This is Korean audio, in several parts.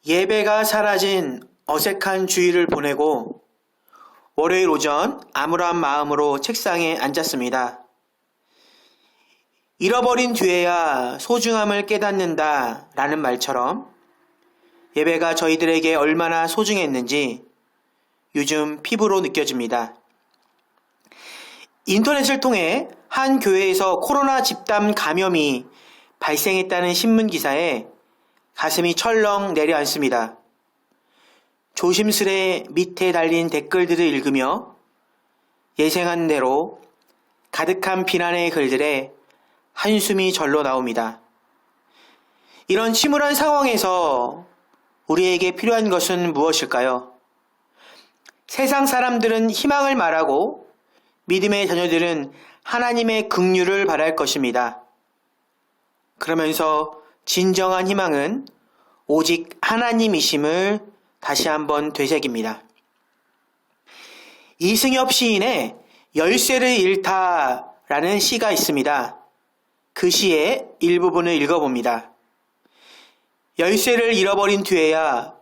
예배가 사라진 어색한 주일을 보내고 월요일 오전 암울한 마음으로 책상에 앉았습니다. 잃어버린 뒤에야 소중함을 깨닫는다 라는 말처럼 예배가 저희들에게 얼마나 소중했는지 요즘 피부로 느껴집니다. 인터넷을 통해 한 교회에서 코로나 집단 감염이 발생했다는 신문 기사에 가슴이 철렁 내려앉습니다. 조심스레 밑에 달린 댓글들을 읽으며 예상한 대로 가득한 비난의 글들에 한숨이 절로 나옵니다. 이런 침울한 상황에서 우리에게 필요한 것은 무엇일까요? 세상 사람들은 희망을 말하고 믿음의 자녀들은 하나님의 긍휼을 바랄 것입니다. 그러면서 진정한 희망은 오직 하나님이심을 다시 한번 되새깁니다. 이승엽 시인의 열쇠를 잃다라는 시가 있습니다. 그 시의 일부분을 읽어봅니다. 열쇠를 잃어버린 뒤에야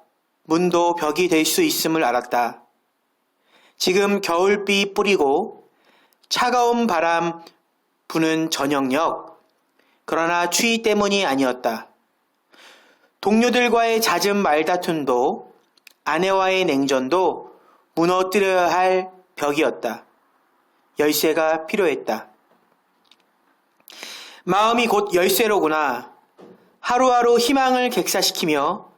문도 벽이 될 수 있음을 알았다. 지금 겨울비 뿌리고 차가운 바람 부는 저녁녘, 그러나 추위 때문이 아니었다. 동료들과의 잦은 말다툼도 아내와의 냉전도 무너뜨려야 할 벽이었다. 열쇠가 필요했다. 마음이 곧 열쇠로구나. 하루하루 희망을 객사시키며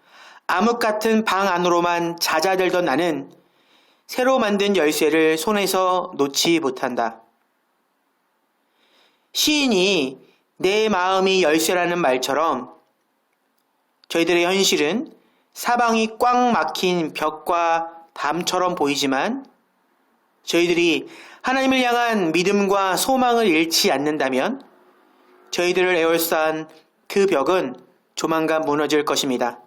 암흑 같은 방 안으로만 잦아들던 나는 새로 만든 열쇠를 손에서 놓지 못한다. 시인이 내 마음이 열쇠라는 말처럼 저희들의 현실은 사방이 꽉 막힌 벽과 담처럼 보이지만 저희들이 하나님을 향한 믿음과 소망을 잃지 않는다면 저희들을 에워싼 그 벽은 조만간 무너질 것입니다.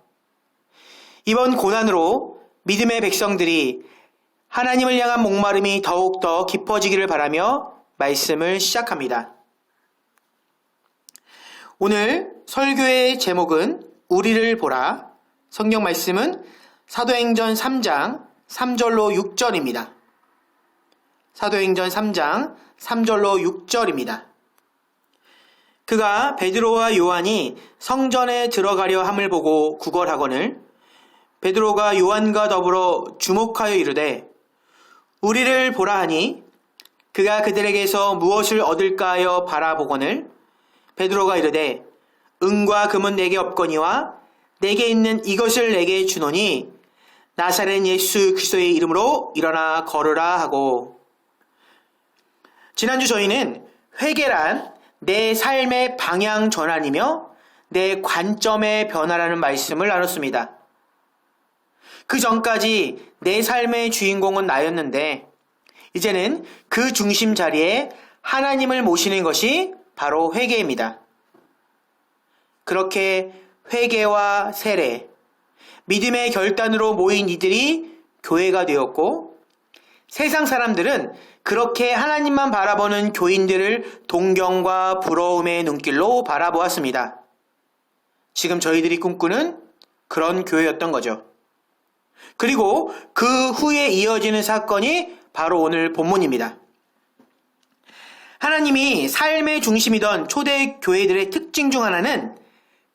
이번 고난으로 믿음의 백성들이 하나님을 향한 목마름이 더욱더 깊어지기를 바라며 말씀을 시작합니다. 오늘 설교의 제목은 우리를 보라. 성경 말씀은 사도행전 3장 3절로 6절입니다. 사도행전 3장 3절로 6절입니다. 그가 베드로와 요한이 성전에 들어가려 함을 보고 구걸하거늘 베드로가 요한과 더불어 주목하여 이르되 우리를 보라 하니 그가 그들에게서 무엇을 얻을까 하여 바라보거늘 베드로가 이르되 은과 금은 내게 없거니와 내게 있는 이것을 내게 주노니 나사렛 예수 그리스도의 이름으로 일어나 걸으라 하고. 지난주 저희는 회개란 내 삶의 방향 전환이며 내 관점의 변화라는 말씀을 나눴습니다. 그 전까지 내 삶의 주인공은 나였는데 이제는 그 중심 자리에 하나님을 모시는 것이 바로 회개입니다. 그렇게 회개와 세례, 믿음의 결단으로 모인 이들이 교회가 되었고 세상 사람들은 그렇게 하나님만 바라보는 교인들을 동경과 부러움의 눈길로 바라보았습니다. 지금 저희들이 꿈꾸는 그런 교회였던 거죠. 그리고 그 후에 이어지는 사건이 바로 오늘 본문입니다. 하나님이 삶의 중심이던 초대 교회들의 특징 중 하나는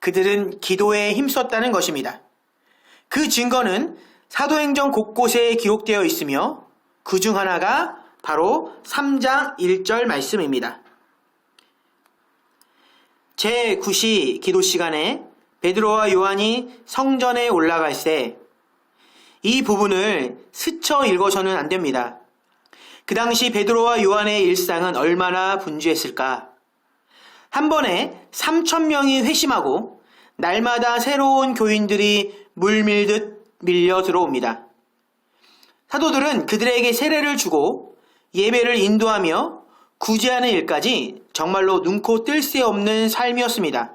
그들은 기도에 힘썼다는 것입니다. 그 증거는 사도행전 곳곳에 기록되어 있으며 그 중 하나가 바로 3장 1절 말씀입니다. 제9시 기도 시간에 베드로와 요한이 성전에 올라갈 때 이 부분을 스쳐 읽어서는 안 됩니다. 그 당시 베드로와 요한의 일상은 얼마나 분주했을까? 한 번에 3,000명이 회심하고 날마다 새로운 교인들이 물밀듯 밀려 들어옵니다. 사도들은 그들에게 세례를 주고 예배를 인도하며 구제하는 일까지 정말로 눈코 뜰 새 없는 삶이었습니다.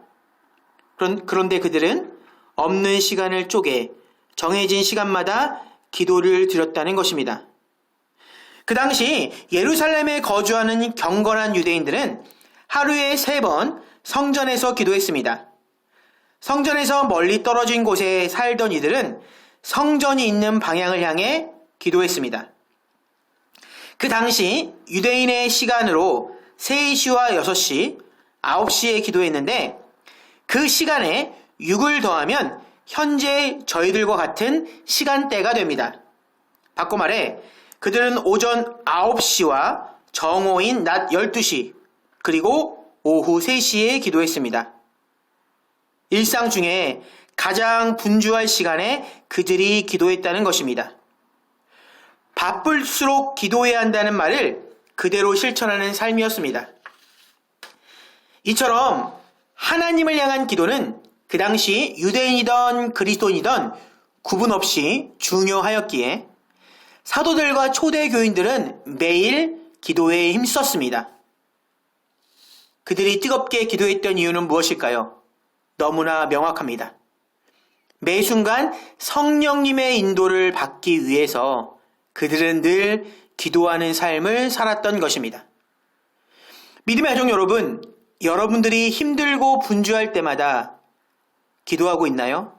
그런데 그들은 없는 시간을 쪼개 정해진 시간마다 기도를 드렸다는 것입니다. 그 당시 예루살렘에 거주하는 경건한 유대인들은 하루에 3번 성전에서 기도했습니다. 성전에서 멀리 떨어진 곳에 살던 이들은 성전이 있는 방향을 향해 기도했습니다. 그 당시 유대인의 시간으로 3시와 6시, 9시에 기도했는데 그 시간에 6을 더하면 현재 저희들과 같은 시간대가 됩니다. 바꿔 말해 그들은 오전 9시와 정오인 낮 12시 그리고 오후 3시에 기도했습니다. 일상 중에 가장 분주할 시간에 그들이 기도했다는 것입니다. 바쁠수록 기도해야 한다는 말을 그대로 실천하는 삶이었습니다. 이처럼 하나님을 향한 기도는 그 당시 유대인이든 그리스도인이든 구분 없이 중요하였기에 사도들과 초대교인들은 매일 기도에 힘썼습니다. 그들이 뜨겁게 기도했던 이유는 무엇일까요? 너무나 명확합니다. 매 순간 성령님의 인도를 받기 위해서 그들은 늘 기도하는 삶을 살았던 것입니다. 믿음의 가족 여러분, 여러분들이 힘들고 분주할 때마다 기도하고 있나요?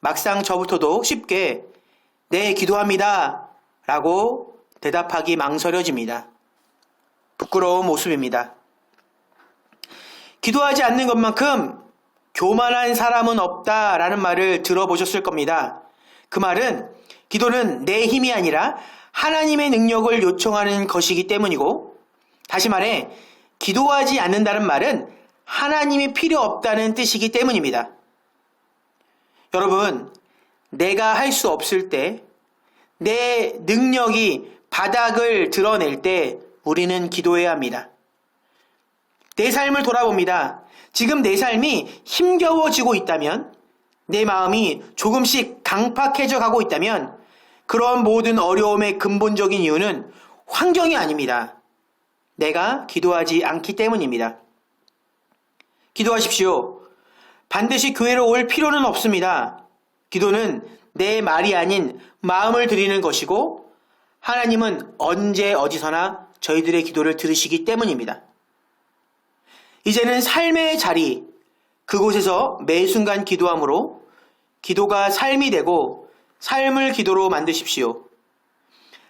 막상 저부터도 쉽게 네, 기도합니다 라고 대답하기 망설여집니다. 부끄러운 모습입니다. 기도하지 않는 것만큼 교만한 사람은 없다라는 말을 들어보셨을 겁니다. 그 말은 기도는 내 힘이 아니라 하나님의 능력을 요청하는 것이기 때문이고, 다시 말해 기도하지 않는다는 말은 하나님이 필요 없다는 뜻이기 때문입니다. 여러분, 내가 할 수 없을 때, 내 능력이 바닥을 드러낼 때 우리는 기도해야 합니다. 내 삶을 돌아봅니다. 지금 내 삶이 힘겨워지고 있다면, 내 마음이 조금씩 강팍해져 가고 있다면 그런 모든 어려움의 근본적인 이유는 환경이 아닙니다. 내가 기도하지 않기 때문입니다. 기도하십시오. 반드시 교회로 올 필요는 없습니다. 기도는 내 말이 아닌 마음을 드리는 것이고 하나님은 언제 어디서나 저희들의 기도를 들으시기 때문입니다. 이제는 삶의 자리, 그곳에서 매 순간 기도함으로 기도가 삶이 되고 삶을 기도로 만드십시오.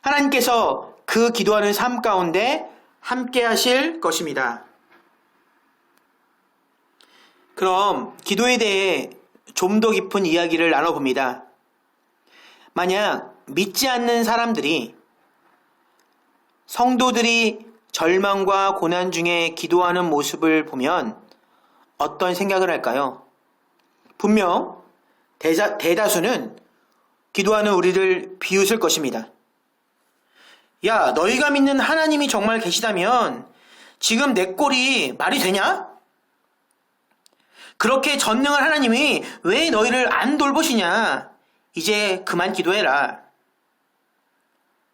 하나님께서 그 기도하는 삶 가운데 함께 하실 것입니다. 그럼 기도에 대해 좀 더 깊은 이야기를 나눠봅니다. 만약 믿지 않는 사람들이 성도들이 절망과 고난 중에 기도하는 모습을 보면 어떤 생각을 할까요? 분명 대다수는 기도하는 우리를 비웃을 것입니다. 야, 너희가 믿는 하나님이 정말 계시다면 지금 내 꼴이 말이 되냐? 그렇게 전능한 하나님이 왜 너희를 안 돌보시냐? 이제 그만 기도해라.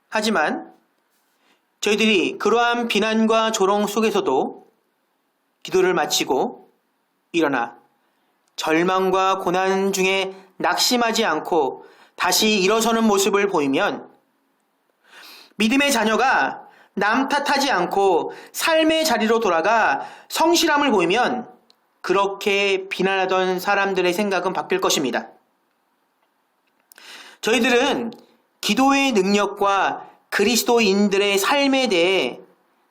하지만 저희들이 그러한 비난과 조롱 속에서도 기도를 마치고 일어나 절망과 고난 중에 낙심하지 않고 다시 일어서는 모습을 보이면 믿음의 자녀가 남 탓하지 않고 삶의 자리로 돌아가 성실함을 보이면 그렇게 비난하던 사람들의 생각은 바뀔 것입니다. 저희들은 기도의 능력과 그리스도인들의 삶에 대해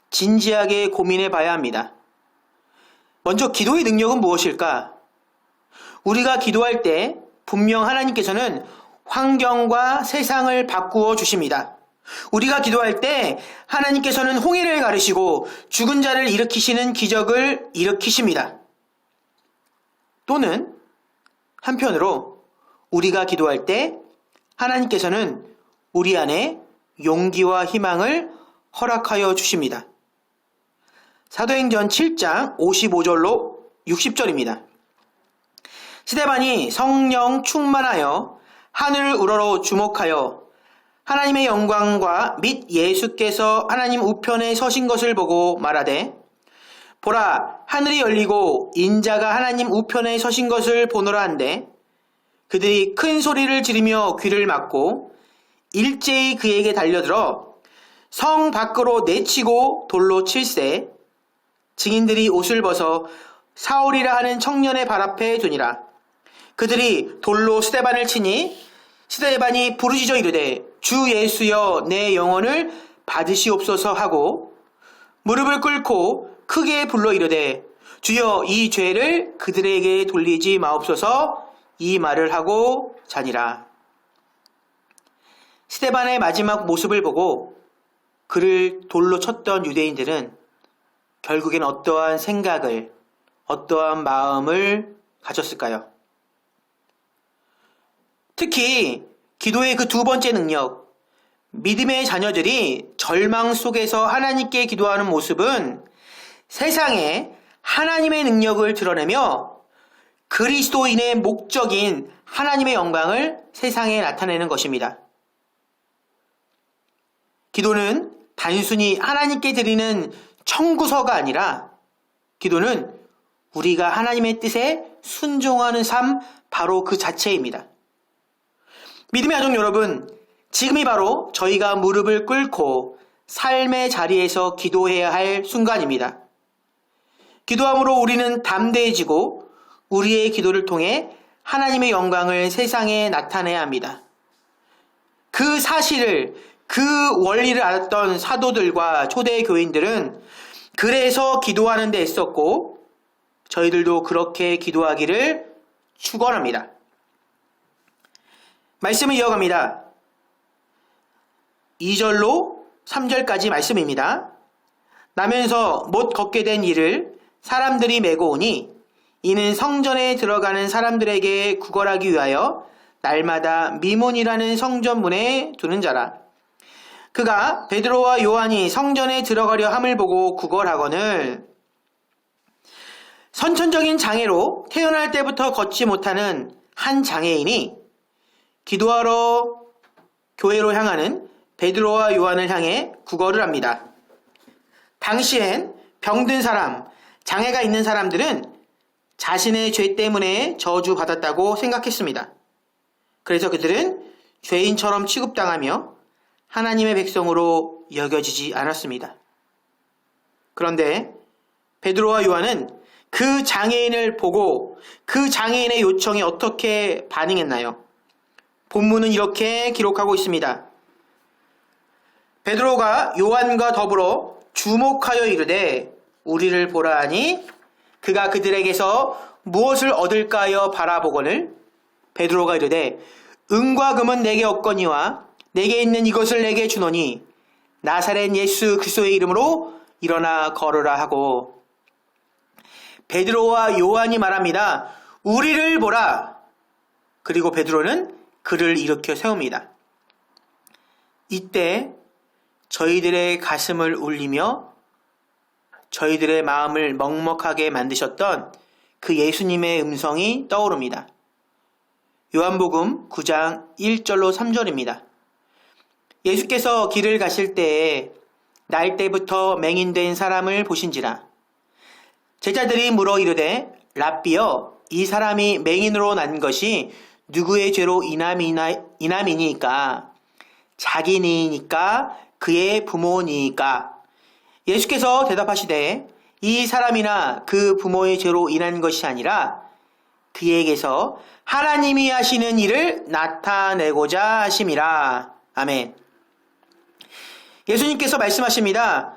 진지하게 고민해 봐야 합니다. 먼저 기도의 능력은 무엇일까? 우리가 기도할 때 분명 하나님께서는 환경과 세상을 바꾸어 주십니다. 우리가 기도할 때 하나님께서는 홍해를 가르시고 죽은 자를 일으키시는 기적을 일으키십니다. 또는 한편으로 우리가 기도할 때 하나님께서는 우리 안에 용기와 희망을 허락하여 주십니다. 사도행전 7장 55절로 60절입니다. 스데반이 성령 충만하여 하늘을 우러러 주목하여 하나님의 영광과 및 예수께서 하나님 우편에 서신 것을 보고 말하되 보라, 하늘이 열리고 인자가 하나님 우편에 서신 것을 보노라 한데 그들이 큰 소리를 지르며 귀를 막고 일제히 그에게 달려들어 성 밖으로 내치고 돌로 칠세 증인들이 옷을 벗어 사울이라 하는 청년의 발 앞에 두니라. 그들이 돌로 스데반을 치니 스데반이 부르짖어 이르되 주 예수여 내 영혼을 받으시옵소서 하고 무릎을 꿇고 크게 불러 이르되 주여 이 죄를 그들에게 돌리지 마옵소서 이 말을 하고 자니라. 스데반의 마지막 모습을 보고 그를 돌로 쳤던 유대인들은 결국엔 어떠한 생각을, 어떠한 마음을 가졌을까요? 특히 기도의 그 두 번째 능력, 믿음의 자녀들이 절망 속에서 하나님께 기도하는 모습은 세상에 하나님의 능력을 드러내며 그리스도인의 목적인 하나님의 영광을 세상에 나타내는 것입니다. 기도는 단순히 하나님께 드리는 청구서가 아니라 기도는 우리가 하나님의 뜻에 순종하는 삶 바로 그 자체입니다. 믿음의 가족 여러분, 지금이 바로 저희가 무릎을 꿇고 삶의 자리에서 기도해야 할 순간입니다. 기도함으로 우리는 담대해지고 우리의 기도를 통해 하나님의 영광을 세상에 나타내야 합니다. 그 사실을, 그 원리를 알았던 사도들과 초대 교인들은 그래서 기도하는 데 애썼고 저희들도 그렇게 기도하기를 축원합니다. 말씀을 이어갑니다. 2절로 3절까지 말씀입니다. 나면서 못 걷게 된 이를 사람들이 메고 오니 이는 성전에 들어가는 사람들에게 구걸하기 위하여 날마다 미몬이라는 성전문에 두는 자라. 그가 베드로와 요한이 성전에 들어가려 함을 보고 구걸하거늘 선천적인 장애로 태어날 때부터 걷지 못하는 한 장애인이 기도하러 교회로 향하는 베드로와 요한을 향해 구걸을 합니다. 당시엔 병든 사람, 장애가 있는 사람들은 자신의 죄 때문에 저주받았다고 생각했습니다. 그래서 그들은 죄인처럼 취급당하며 하나님의 백성으로 여겨지지 않았습니다. 그런데 베드로와 요한은 그 장애인을 보고 그 장애인의 요청에 어떻게 반응했나요? 본문은 이렇게 기록하고 있습니다. 베드로가 요한과 더불어 주목하여 이르되 우리를 보라 하니 그가 그들에게서 무엇을 얻을까 하여 바라보거늘 베드로가 이르되 은과 금은 내게 없거니와 내게 있는 이것을 내게 주노니 나사렛 예수 그리스도의 이름으로 일어나 걸으라 하고 베드로와 요한이 말합니다. 우리를 보라. 그리고 베드로는 그를 일으켜 세웁니다. 이때 저희들의 가슴을 울리며 저희들의 마음을 먹먹하게 만드셨던 그 예수님의 음성이 떠오릅니다. 요한복음 9장 1절로 3절입니다. 예수께서 길을 가실 때에 날 때부터 맹인된 사람을 보신지라. 제자들이 물어 이르되 랍비여 이 사람이 맹인으로 난 것이 누구의 죄로 인함이니까 자기니이니까 그의 부모니이까. 예수께서 대답하시되 이 사람이나 그 부모의 죄로 인한 것이 아니라 그에게서 하나님이 하시는 일을 나타내고자 하심이라. 아멘. 예수님께서 말씀하십니다.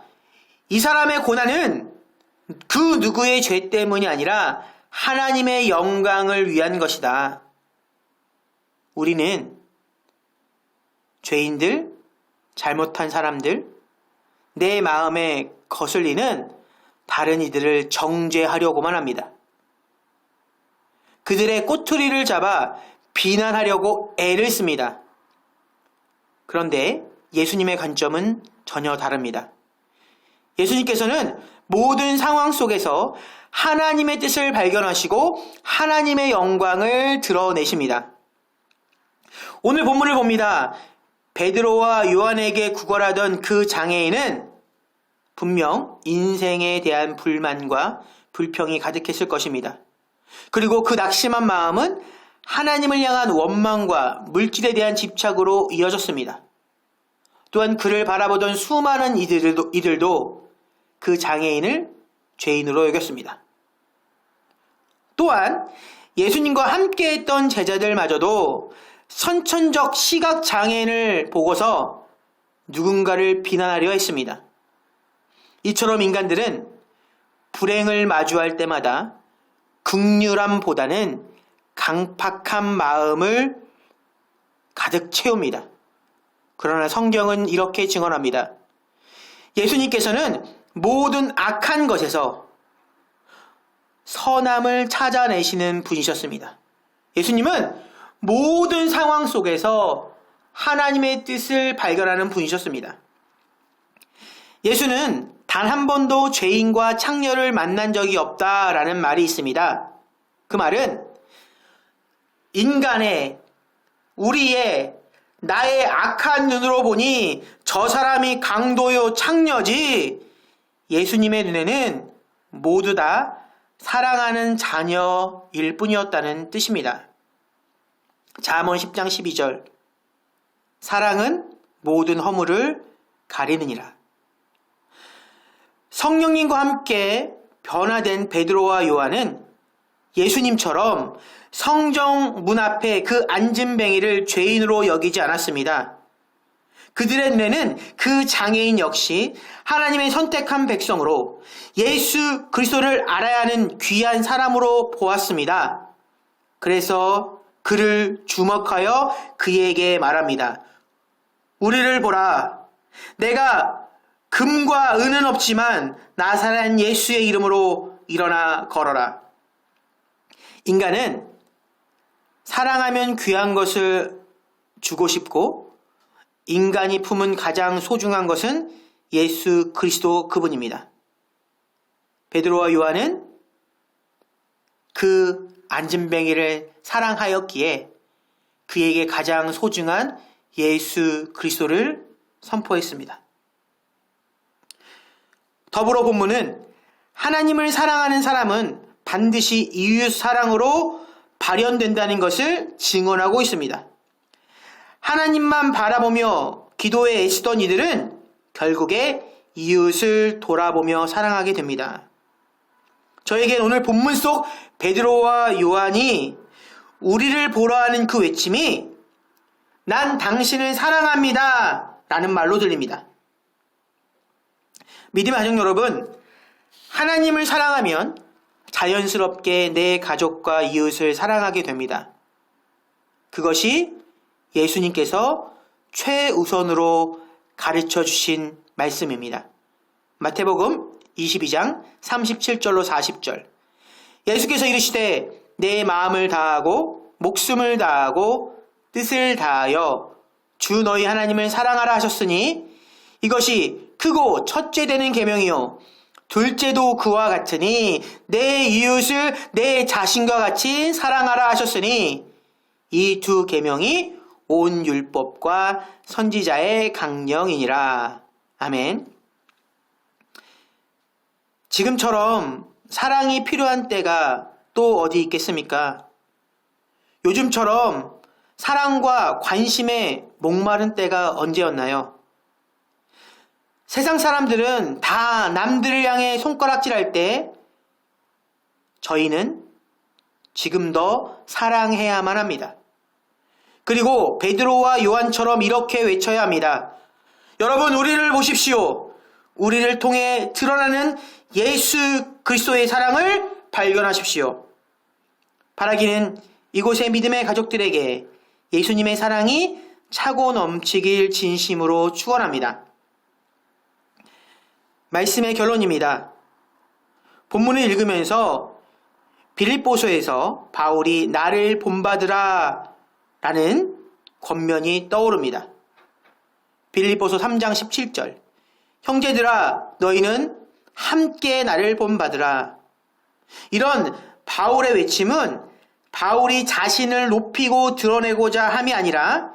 이 사람의 고난은 그 누구의 죄 때문이 아니라 하나님의 영광을 위한 것이다. 우리는 죄인들, 잘못한 사람들, 내 마음에 거슬리는 다른 이들을 정죄하려고만 합니다. 그들의 꼬투리를 잡아 비난하려고 애를 씁니다. 그런데 예수님의 관점은 전혀 다릅니다. 예수님께서는 모든 상황 속에서 하나님의 뜻을 발견하시고 하나님의 영광을 드러내십니다. 오늘 본문을 봅니다. 베드로와 요한에게 구걸하던 그 장애인은 분명 인생에 대한 불만과 불평이 가득했을 것입니다. 그리고 그 낙심한 마음은 하나님을 향한 원망과 물질에 대한 집착으로 이어졌습니다. 또한 그를 바라보던 수많은 이들도 그 장애인을 죄인으로 여겼습니다. 또한 예수님과 함께했던 제자들마저도 선천적 시각장애인을 보고서 누군가를 비난하려 했습니다. 이처럼 인간들은 불행을 마주할 때마다 긍휼함보다는 강팍한 마음을 가득 채웁니다. 그러나 성경은 이렇게 증언합니다. 예수님께서는 모든 악한 것에서 선함을 찾아내시는 분이셨습니다. 예수님은 모든 상황 속에서 하나님의 뜻을 발견하는 분이셨습니다. 예수는 단 한 번도 죄인과 창녀를 만난 적이 없다라는 말이 있습니다. 그 말은 우리의 나의 악한 눈으로 보니 저 사람이 강도요 창녀지, 예수님의 눈에는 모두 다 사랑하는 자녀일 뿐이었다는 뜻입니다. 잠언 10장 12절, 사랑은 모든 허물을 가리느니라. 성령님과 함께 변화된 베드로와 요한은 예수님처럼 성정 문 앞에 그 앉은뱅이를 죄인으로 여기지 않았습니다. 그들의 눈에는 그 장애인 역시 하나님의 선택한 백성으로 예수 그리스도를 알아야 하는 귀한 사람으로 보았습니다. 그래서 그를 주목하여 그에게 말합니다. 우리를 보라. 내가 금과 은은 없지만 나사렛 예수의 이름으로 일어나 걸어라. 인간은 사랑하면 귀한 것을 주고 싶고 인간이 품은 가장 소중한 것은 예수 그리스도 그분입니다. 베드로와 요한은 그 앉은뱅이를 사랑하였기에 그에게 가장 소중한 예수 그리스도를 선포했습니다. 더불어 본문은 하나님을 사랑하는 사람은 반드시 이웃 사랑으로 발현된다는 것을 증언하고 있습니다. 하나님만 바라보며 기도에 애쓰던 이들은 결국에 이웃을 돌아보며 사랑하게 됩니다. 저에겐 오늘 본문 속 베드로와 요한이 우리를 보러 하는 그 외침이 난 당신을 사랑합니다 라는 말로 들립니다. 믿음의 가족 여러분, 하나님을 사랑하면 자연스럽게 내 가족과 이웃을 사랑하게 됩니다. 그것이 예수님께서 최우선으로 가르쳐 주신 말씀입니다. 마태복음 22장 37절로 40절. 예수께서 이르시되 내 마음을 다하고 목숨을 다하고 뜻을 다하여 주 너희 하나님을 사랑하라 하셨으니 이것이 크고 첫째 되는 계명이요 둘째도 그와 같으니 내 이웃을 내 자신과 같이 사랑하라 하셨으니 이 두 계명이 온 율법과 선지자의 강령이니라. 아멘. 지금처럼 사랑이 필요한 때가 또 어디 있겠습니까? 요즘처럼 사랑과 관심에 목마른 때가 언제였나요? 세상 사람들은 다 남들을 향해 손가락질할 때 저희는 지금 더 사랑해야만 합니다. 그리고 베드로와 요한처럼 이렇게 외쳐야 합니다. 여러분, 우리를 보십시오. 우리를 통해 드러나는 예수 그리스도의 사랑을 발견하십시오. 바라기는 이곳의 믿음의 가족들에게 예수님의 사랑이 차고 넘치길 진심으로 축원합니다. 말씀의 결론입니다. 본문을 읽으면서 빌립보서에서 바울이 나를 본받으라 라는 권면이 떠오릅니다. 빌립보서 3장 17절. 형제들아 너희는 함께 나를 본받으라. 이런 바울의 외침은 바울이 자신을 높이고 드러내고자 함이 아니라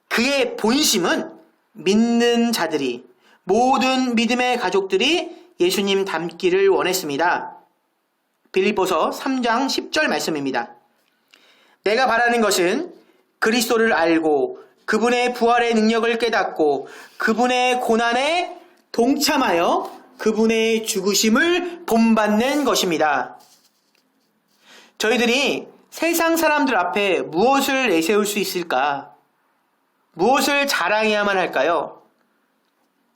그의 본심은 믿는 자들이, 모든 믿음의 가족들이 예수님 닮기를 원했습니다. 빌립보서 3장 10절 말씀입니다. 내가 바라는 것은 그리스도를 알고 그분의 부활의 능력을 깨닫고 그분의 고난에 동참하여 그분의 죽으심을 본받는 것입니다. 저희들이 세상 사람들 앞에 무엇을 내세울 수 있을까? 무엇을 자랑해야만 할까요?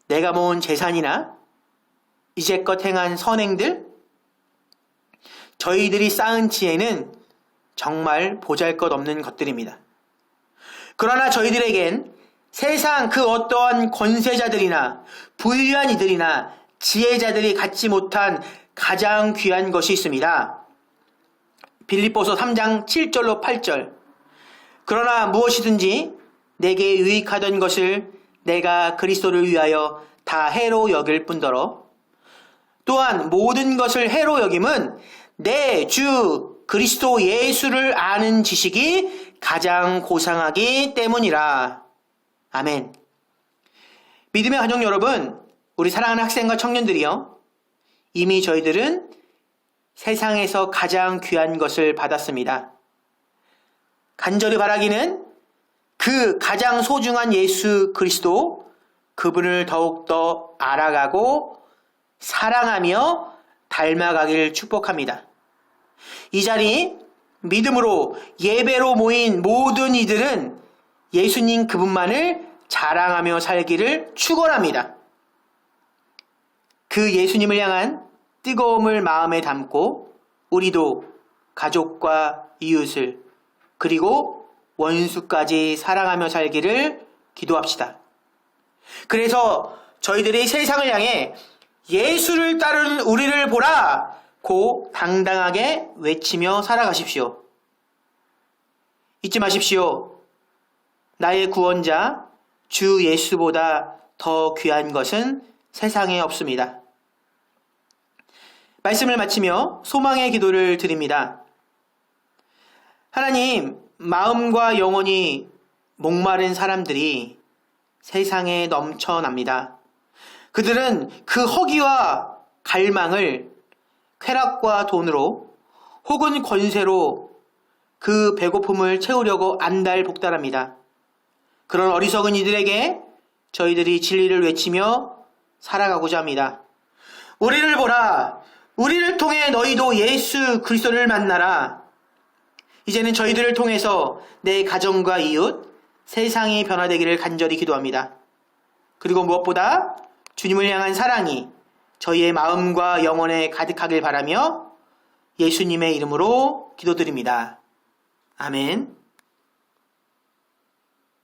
내가 모은 재산이나 이제껏 행한 선행들? 저희들이 쌓은 지혜는 정말 보잘것없는 것들입니다. 그러나 저희들에겐 세상 그 어떠한 권세자들이나 부유한 이들이나 지혜자들이 갖지 못한 가장 귀한 것이 있습니다. 빌립보서 3장 7절로 8절. 그러나 무엇이든지 내게 유익하던 것을 내가 그리스도를 위하여 다 해로 여길 뿐더러 또한 모든 것을 해로 여김은 내 주 그리스도 예수를 아는 지식이 가장 고상하기 때문이라. 아멘. 믿음의 가족 여러분, 우리 사랑하는 학생과 청년들이요, 이미 저희들은 세상에서 가장 귀한 것을 받았습니다. 간절히 바라기는 그 가장 소중한 예수 그리스도, 그분을 더욱더 알아가고 사랑하며 닮아가길 축복합니다. 이 자리 믿음으로 예배로 모인 모든 이들은 예수님 그분만을 자랑하며 살기를 축원합니다. 그 예수님을 향한 뜨거움을 마음에 담고 우리도 가족과 이웃을 그리고 원수까지 사랑하며 살기를 기도합시다. 그래서 저희들이 세상을 향해 예수를 따르는 우리를 보라! 고 당당하게 외치며 살아가십시오. 잊지 마십시오. 나의 구원자 주 예수보다 더 귀한 것은 세상에 없습니다. 말씀을 마치며 소망의 기도를 드립니다. 하나님, 마음과 영혼이 목마른 사람들이 세상에 넘쳐납니다. 그들은 그 허기와 갈망을 쾌락과 돈으로 혹은 권세로 그 배고픔을 채우려고 안달복달합니다. 그런 어리석은 이들에게 저희들이 진리를 외치며 살아가고자 합니다. 우리를 보라! 우리를 통해 너희도 예수 그리스도를 만나라. 이제는 저희들을 통해서 내 가정과 이웃, 세상이 변화되기를 간절히 기도합니다. 그리고 무엇보다 주님을 향한 사랑이 저희의 마음과 영혼에 가득하길 바라며 예수님의 이름으로 기도드립니다. 아멘.